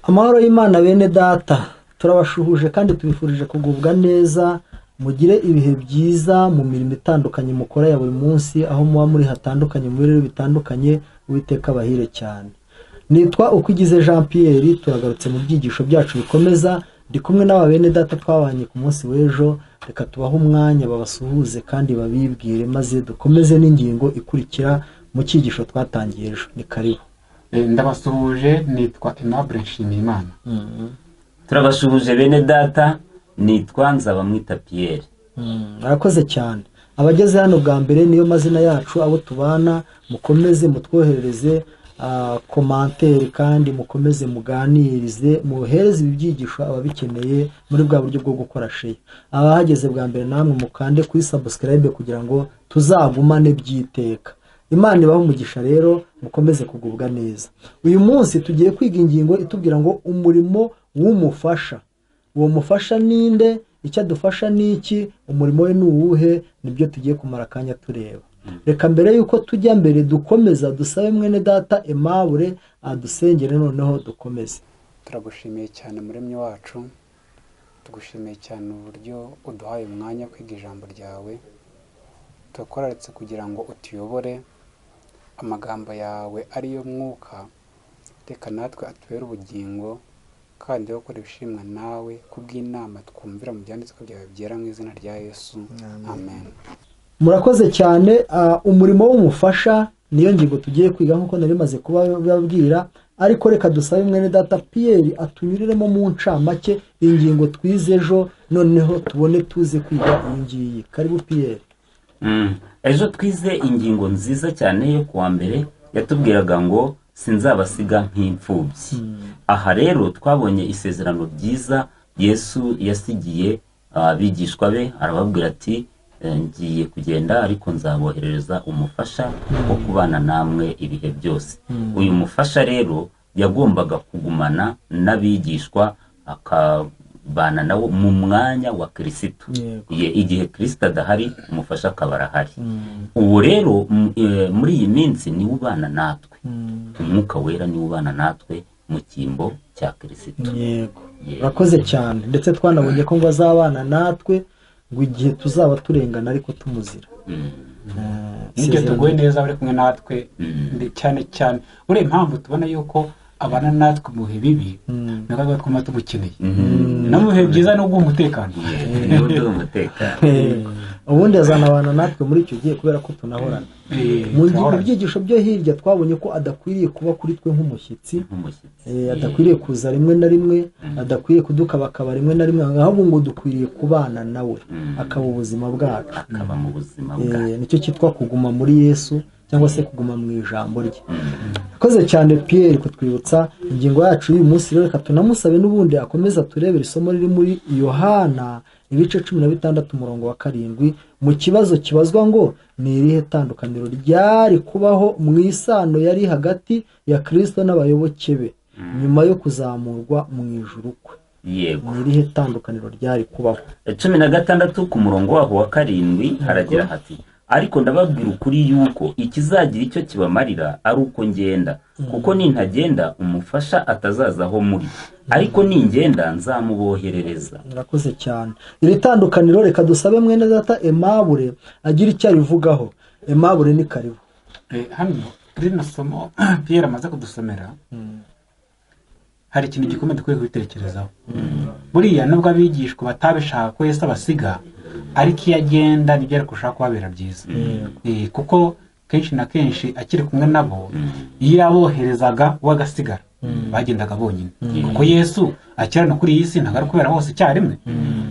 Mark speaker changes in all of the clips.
Speaker 1: Amahoro y'Imana bene data, turabashuhuje kandi tubifurije kugubwa neza, mugire ibihe byiza mu mirimo itandukanye mukora ya buri munsi, aho muba muri hatandukanye mu birori bitandukanye. Uwiteka abahire cyane. Nitwa Ukwigize Jean Pierre, turagarutse mu byigisho byacu bikomeza, ndi kumwe n'aba bene data twabanye ku munsi w'ejo. Reka tubahe umwanya babasuhuze kandi babibwire, maze dukomeze n'ingingo ikurikira mu cyigisho twatangiye ejo. Ni karibu.
Speaker 2: Ndabasuhuje, nitwa Aimable Nshimiyimana.
Speaker 3: Turabasuhuje bene data, nitwa Nzabamwita Pierre.
Speaker 1: Arakoze cyane. Abageze hano bwa mbere niyo mazina yacu, abo tubana, mukomeze mutwoherereze komantere kandi mukomeze muganirize, muhereze ibyigisho ababikeneye muri bwa buryo bwo gukora share. Abahageze bwa mbere namwe mukande kuri subscribe kugira ngo tuzagumane byiteka. Imana ibaho umugisha rero, mukomeze kugubwa neza. Uyu munsi tugiye kwiga ingingo itubwira ngo umurimo w'umufasha. Uwo mufasha ninde? Icyo adufasha niki? Umurimo we ni uwuhe? Nibyo tugiye kumara akanya tureba. Reka mbere yuko tujya mbere dukomeza dusabe mwene data Aimable adusengere, noneho dukomeze.
Speaker 2: Turagushimiye cyane muremyi wacu, tugushimiye cyane uburyo uduhaye umwanya kwiga ijambo ryawe. Tukoraretse kugira ngo utuyobore, amagambo yawe ariyo mwuka, reka natwe atubere ubugingo kandi yo gukora ibishimwa nawe kubw'inama twumvira mu byanditswe byawe byera mu izina rya Yesu. Amen.
Speaker 1: Murakoze cyane. Umurimo w'umufasha niyo ngingo tugiye kwiga nk'uko nari maze kubabwira, ariko reka dusabe mwene data Pierre atunyuriremo mu ncamake ingingo twize ejo, noneho tubone tuze kwiga iyi ngiyi. Karibu Pierre.
Speaker 3: Ejo twize ingingo nziza cyane yo kuwa mbere yatubwiraga ngo sinzabasiga nk'imfubyi. Aha rero twabonye isezerano ryiza Yesu yasigiye abigishwa be, arababwira ati ngiye kugenda ariko nzaboherereza umufasha wo kubana namwe ibihe byose. Uyu mufasha rero yagombaga kugumana n'abigishwa, akabana nabo mu mwanya wa Kristo. Igihe Kristo adahari, umufasha akaba arahari. Ubu rero muri iyi minsi niwe ubana natwe, umwuka wera niwe ubana natwe mu cyimbo cya Kristo.
Speaker 1: Yego, urakoze cyane. Ndetse twanabonye ko ngo azabana natwe ngo igihe tuzaba turengana ariko tumuzira.
Speaker 2: Nibyo tugoye neza bari kumwe natwe, cyane cyane uri impamvu tubona yuko abana natwe mu bihe bibi, nagaga twuma tumukeneye no mu bihe byiza no guumutekano.
Speaker 1: Ubundi azanabana natwe muri icyo gihe kubera ko tunahorana. Mu byigisho byo hirya twabonye ko adakwiriye kuba kuri twe nk'umushyitsi, adakwiriye kuza rimwe na rimwe, adakwiriye kudukabakaba rimwe na rimwe, ahubwo ngo dukwiriye kubana nawe akaba ubuzima bwacu,
Speaker 3: akaba mu buzima bwacu.
Speaker 1: Nicyo cyitwa kuguma muri Yesu cyangwa se kuguma mu ijambo rye. Akoze cyane Pierre kutwibutsa ingingo yacu y'uyu munsi. Reka tunamusabe n'ubundi akomeza turebera isomo riri muri Yohana ibice 16 umurongo wa 7, mu kibazo kibazwa ngo ni irihe tandukaniro ryari kubaho mu isano yari hagati ya Kristo n'abayoboke be nyuma yo kuzamurwa mu ijuru kwe.
Speaker 3: Yego,
Speaker 1: ni irihe tandukaniro ryari kubaho?
Speaker 3: 16 ku murongo waho wa 7 haragira hati, ariko ndababwira ukuri yuko ikizagira icyo kibamarira ari uko ngenda, kuko nintagenda umufasha atazazaho muri, ariko ningenda nzamuboherereza.
Speaker 1: Murakoze cyane. Iri tandukaniro reka dusabe mwene data Aimable agira icyo arivugaho. Aimable ni karibu.
Speaker 2: Hano rino somo Pierre amaze kudusomera, hari ikintu gikomeye dukwiye kubitekerezaho. Buriya nubwo abigishwa batabishaka ko Yesu abasiga, ariko iyo agenda nibyo ari gushaka kubabera byiza. Kuko kenshi na kenshi akiri kumwe nabo, iyo yaboherezaga wagasigara bagendaga bonyine. Kuko Yesu akirana kuri iyi si ntabwo ari kubera hose icyarimwe,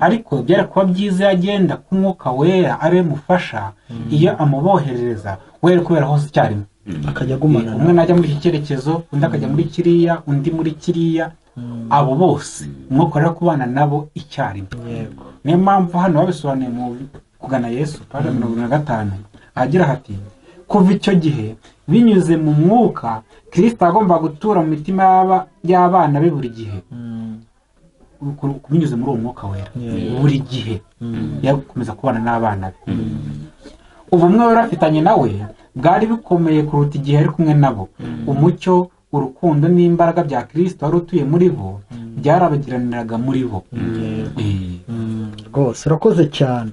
Speaker 2: ariko byari kuba byiza yagenda ku mwuka wera abe mufasha, iyo amuboherereza we ari kubera hose icyarimwe,
Speaker 1: akajya agumana.
Speaker 2: Umwe najya muri iki cyerekezo, undi akajya muri kiriya, undi muri kiriya, abo bose umwuka rero kubana nabo icyarimwe. Niyo mpamvu hano babisobanuye mu kugana Yesu page 25 agira hati, kuva icyo gihe binyuze mu mwuka Kristo agomba gutura mu mitima y'abana be buri gihe. Binyuze muri uwo mwuka wera buri gihe yakomeza kubana n'abana be. Ubumwe barafitanye nawe bwari bikomeye kuruta igihe ari kumwe nabo. Umucyo urukundo n'imbaraga bya Kristo wari utuye muri bo byarabagiraniraga muri bo.
Speaker 1: rwose urakoze cyane.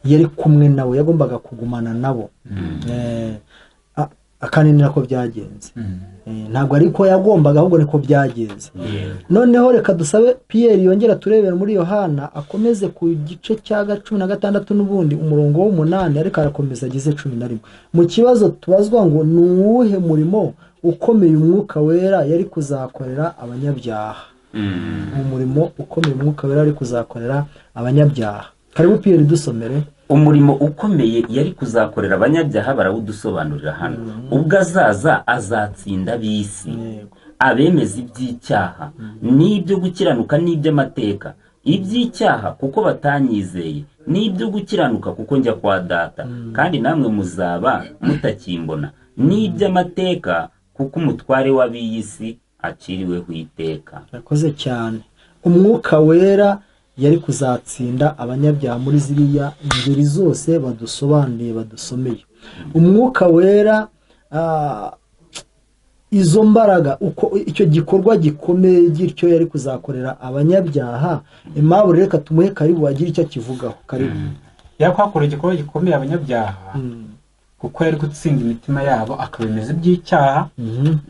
Speaker 1: yari kumwe nabo, yagombaga kugumana nabo. Akanenera ko byagenze. Ntabwo ariko yagombaga, ahubwo niko byagenze. Noneho reka dusabe Pierre yongera turebera muri Yohana, akomeze ku gice cya 16 n'ubundi umurongo w'8, ariko arakomeza agize 11. Mu kibazo tubazwa ngo ni uwuhe murimo ukomeye umwuka wera yari kuzakorera abanyabyaha. Umurimo ukomeye umwuka wera yari kuzakorera abanyabyaha. Karibu Pierre dusomere.
Speaker 3: Umurimo ukomeye yari kuzakorera abanyabyaha barawudusobanurira hano. Ubwo azaza azatsinda bisi, abemeza iby'icyaha n'ibyo gukiranuka n'iby'amateka. Iby'icyaha kuko batanyizeye, n'ibyo gukiranuka kuko njya kwa Data, kandi namwe muzaba mutakimbona. N'iby'amateka kuko umutware w'ab'iyisi aciriweho iteka.
Speaker 1: Yakoze cyane. Umwuka wera yari kuzatsinda abanyabyaha muri ziriya ngeri zose badusobanuriye, badusomeye. Umwuka wera, izo mbaraga, uko icyo gikorwa gikomeye gityo yari kuzakorera abanyabyaha. Impamvu reka tumuhe Karibu agira icyo kivugaho. Karibu.
Speaker 2: Yakwakorera igikorwa gikomeye abanyabyaha kuko yari gutsinda imitima yabo, akabemeza iby'icyaha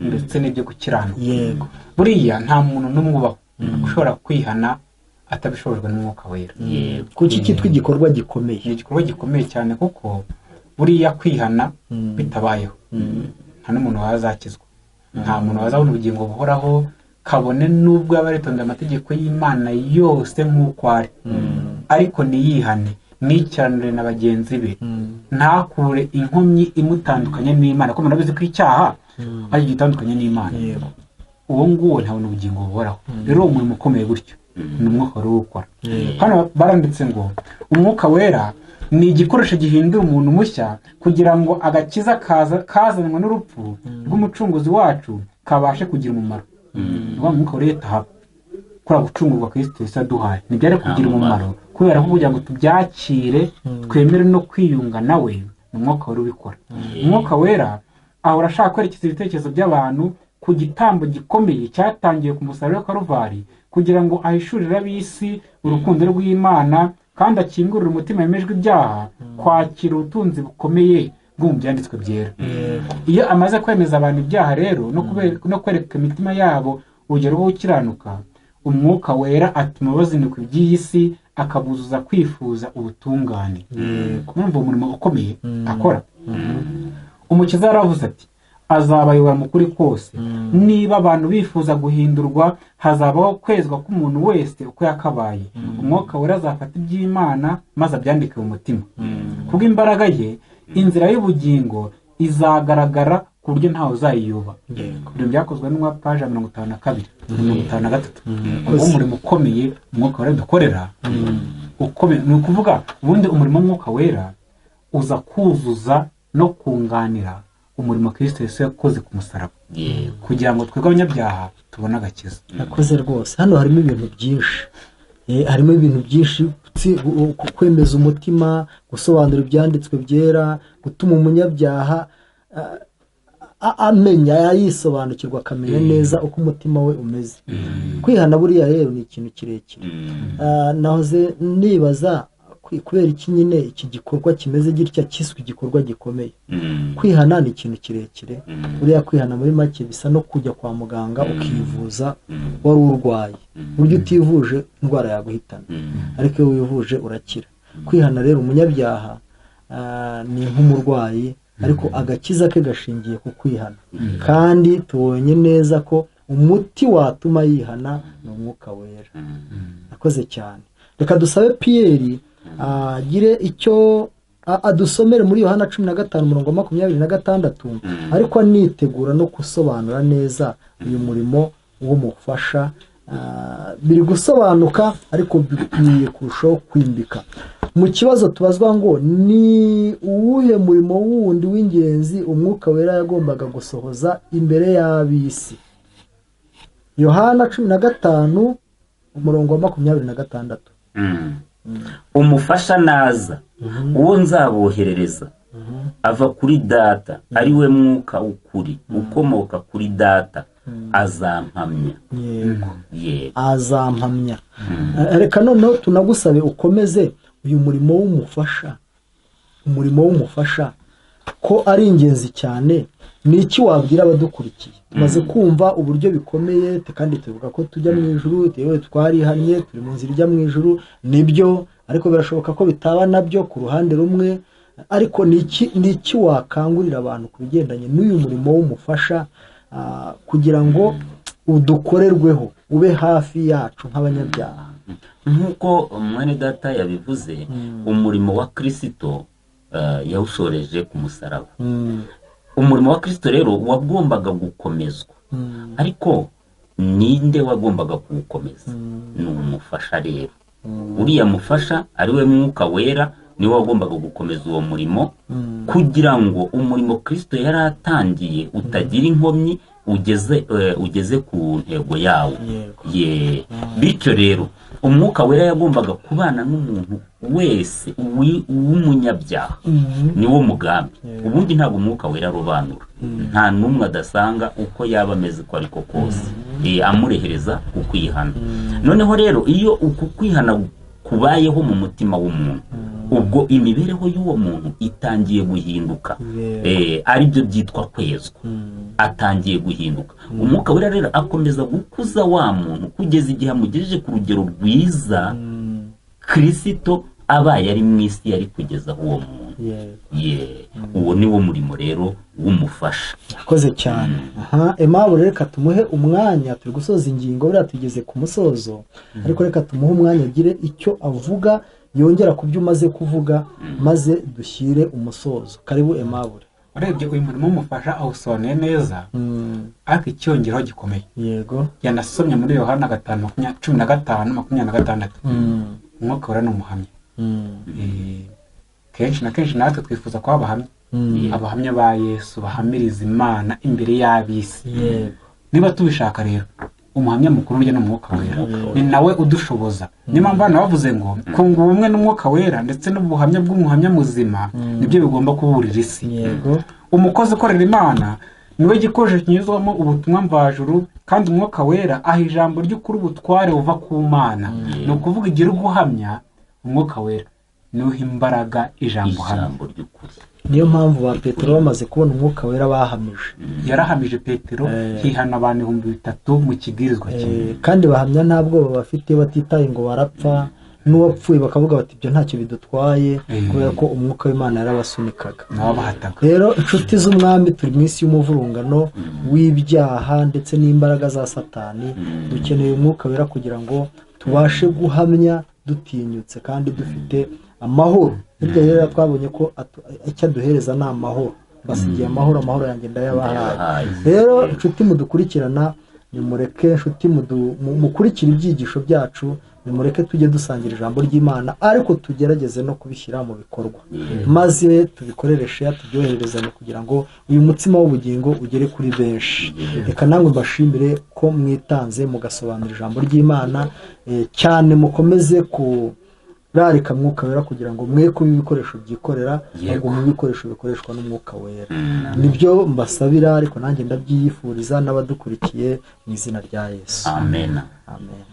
Speaker 2: ndetse n'ibyo gukiranuka.
Speaker 1: Yego.
Speaker 2: Buriya nta muntu n'umwe ubaho ushobora kwihana atabishobojwe n'umwuka wera.
Speaker 1: Kuki cyitwa igikorwa gikomeye?
Speaker 2: Ni igikorwa gikomeye cyane kuko buriya kwihana bitabayeho nta n'umuntu wazakizwa, nta muntu wazabona ubugingo buhoraho kabone n'ubwo yaba aritonda amategeko y'Imana yose nk'uko ari, ariko niyihane, nikiranire na bagenzi be, ntakure inkomyi imutandukanye n'Imana. Kuko murabizi ko icyaha ari gitandukanye n'Imana. Uwo nguwo ntabona ubugingo buhoraho. Rero uwo murimo ukomeye gutyo ni umwuka wera ukora. Hano baranditse ngo umwuka wera ni igikoresho gihindura umuntu mushya kugira ngo agakiza kazanwa n'urupfu rw'umucunguzi wacu kabashe kugira umumaro. Uwo mwuka wera yitaha kora gucungurwa Kristo Yesu aduhaye, ntibyari kugira umumaro kubera ko kugira ngo tubyakire twemere no kwiyunga nawe, ni umwuka wera ubikora. Umwuka wera ahora ashaka kwerekeza ibitekerezo by'abantu ku gitambo gikomeye cyatangiye ku musaraba wa Karuvari, kugira ngo ahishurire ab'isi urukundo rw'Imana kandi akingurire umutima yemejwe ibyaha kwakira ubutunzi bukomeye bwo mu byanditswe byera. Iyo amaze kwemeza abantu ibyaha rero no kwereka imitima yabo urugero rwo gukiranuka, umwuka wera atuma bazinukwa iby'iyi si, akabuzuza kwifuza ubutungane. Kumva umurimo ukomeye akora. Umukiza yaravuze ati azabayobora mu kuri kose. Niba abantu bifuza guhindurwa, hazabaho kwezwa k'umuntu wese uko yakabaye. Umwuka wera azafata iby'Imana maze abyandike mu mutima. Kubw'imbaraga ye inzira y'ubugingo izagaragara ku buryo ntawe uzayiyoba. Ibyo byakozwe n'umwa paje 52 53. Uwo murimo ukomeye umwuka wera dukorera ukomeye, ni ukuvuga ubundi umurimo w'umwuka wera uza kuzuza no kunganira umurimo Kristo Yesu yakoze ku musaraba kugira ngo twebwe abanyabyaha tubone agakiza.
Speaker 1: Yakoze rwose. Hano harimo ibintu byinshi. Harimo ibintu byinshi: kwemeza umutima, gusobanura ibyanditswe byera, gutuma umunyabyaha amenya, yisobanukirwa, akamenya neza uko umutima we umeze. Kwihana buriya rero ni ikintu kirekire. Nahoze nibaza kubera iki nyine iki gikorwa kimeze gitya kiswe igikorwa gikomeye. Kwihana ni ikintu kirekire. Buriya kwihana muri make bisa no kujya kwa muganga ukivuza wari urwaye. Buryo utivuje indwara yaguhitana, ariko iyo wivuje urakira. Kwihana rero umunyabyaha ni nk'umurwayi, ariko agakiza ke gashingiye ku kwihana. Kandi tubonye neza ko umuti watuma yihana ni umwuka wera. Akoze cyane. Reka dusabe Pierre agire icyo adusomere muri Yohana 15:26, ariko anitegura no gusobanura neza uyu murimo w'umufasha. Biri gusobanuka ariko bikwiye kurushaho kwimbika. Mu kibazo tubazwa ngo ni uwuhe murimo wundi w'ingenzi umwuka wera yagombaga gusohoza imbere y'ab'isi. Yohana 15:26.
Speaker 3: Umufasha naza, uwo nzaboherereza ava kuri Data, ari we mwuka w'ukuri ukomoka kuri Data, azampamya.
Speaker 1: yego
Speaker 3: Yego.
Speaker 1: azampamya. Reka noneho tunagusabe ukomeze uyu murimo w'umufasha, umurimo w'umufasha ko ari ingenzi cyane. Ni iki wabwira abadukurikiye? Tumaze kumva uburyo bikomeye kandi tuvuga ko tujya mu ijuru, yewe twarihanye, turi mu nzira ijya mu ijuru, nibyo, ariko birashoboka ko bitaba nabyo ku ruhande rumwe. Ariko ni iki wakangurira abantu ku bigendanye n'uyu murimo w'umufasha, kugira ngo udukorerweho, ube hafi yacu nk'abanyabyaha?
Speaker 3: Nk'uko mwene data yabivuze, umurimo wa Kristo yawushoreje ku musaraba. Umurimo wa Kristo rero wagombaga gukomezwa, ariko ninde wagombaga kuwukomeza? Ni umufasha rero. Uriya mufasha ari we Mwuka Wera niwe wagombaga gukomeza uwo murimo, kugira ngo umurimo Kristo yari atangiye utagira inkomyi, ugeze ku ntego yawo. Bityo rero Umwuka Wera yagombaga kubana n'umuntu wese w'umunyabyaha, niwo mugambi. Ubundi ntabwo Umwuka Wera arobanura, nta n'umwe adasanga uko yaba ameze ko ariko kose, amurehereza ukwihana. Noneho rero iyo uku kwihana kubayeho mu mutima w'umuntu, ubwo imibereho y'uwo muntu itangiye guhinduka, aribyo byitwa kwezwa. Atangiye guhinduka. Umwuka Wera rero akomeza gukuza wa muntu kugeza igihe amugejeje ku rugero rwiza Kristo abaye ari mu isi yari kugezaho uwo muntu. Uwo ni wo murimo rero w'umufasha.
Speaker 1: Akoze cyane. Aimable, reka tumuhe umwanya, turi gusoza ingingo, buriya tugeze ku musozo, ariko reka tumuhe umwanya agire icyo avuga, yongera ku byo umaze kuvuga, maze dushyire umusozo. Karibu Aimable.
Speaker 2: Urebye uyu murimo w'umufasha awusobanuye neza, ariko icyongeraho gikomeye.
Speaker 1: Yego.
Speaker 2: Yanasomye muri Yohana 15:25-26. Umwuka Wera ni umuhamya. Kenshi na kenshi natwe twifuza kuba abahamya, abahamya ba Yesu, bahamiriza Imana imbere y'ab'isi. Niba tubishaka rero, umuhamya mukuru ujya n'Umwuka Wera, ni nawe udushoboza. Niyo mpamvu hano bavuze ngo kunga ubumwe n'Umwuka Wera ndetse n'ubuhamya bw'umuhamya muzima nibyo bigomba kuburira isi. Umukozi ukorera Imana niwe gikoresho kinyuzwamo ubutumwa mvajuru, kandi Umwuka Wera aha ijambo ry'ukuri ubutware buva ku Mana. Ni ukuvuga igira guhamya, Umwuka Wera niwe imbaraga ijambo
Speaker 3: ry'ukuri.
Speaker 1: Niyo mpamvu ba Petero bamaze kubona Umwuka Wera bahamije.
Speaker 2: Yarahamije Petero, hihana abantu 3,000 mu kibwirizwa kimwe.
Speaker 1: Kandi bahamya ntabwo bafite, batitaye ngo barapfa, n'uwapfuye bakavuga bati ibyo ntacyo bidutwaye, kubera ko Umwuka w'Imana yarabasunikaga. Rero inshuti z'umwami, turi mu isi y'umuvurungano w'ibyaha ndetse n'imbaraga za Satani. Dukeneye Umwuka Wera kugira ngo tubashe guhamya dutinyutse kandi dufite amahoro. Hirya rero twabonye ko icyo aduhereza ni amahoro. Basigiye amahoro, amahoro yanjye ndayabahaye. Rero inshuti mudukurikirana, nimureke inshuti mukurikira ibyigisho byacu, nimureke tujye dusangira ijambo ry'Imana, ariko tugerageze no kubishyira mu bikorwa, maze tubikorereshe, tubyohererezanye kugira ngo uyu mutsima w'ubugingo ugere kuri benshi. Reka namwe mbashimire ko mwitanze mugasobanura ijambo ry'Imana, cyane mukomeze kurarika Mwuka Wera kugira ngo mwe kuba ibikoresho byikorera, ahubwo mu bikoresho bikoreshwa n'Umwuka Wera. Nibyo mbasabira, ariko nanjye ndabyiyifuriza n'abadukurikiye mu izina rya Yesu.
Speaker 3: Amen.
Speaker 1: Amen.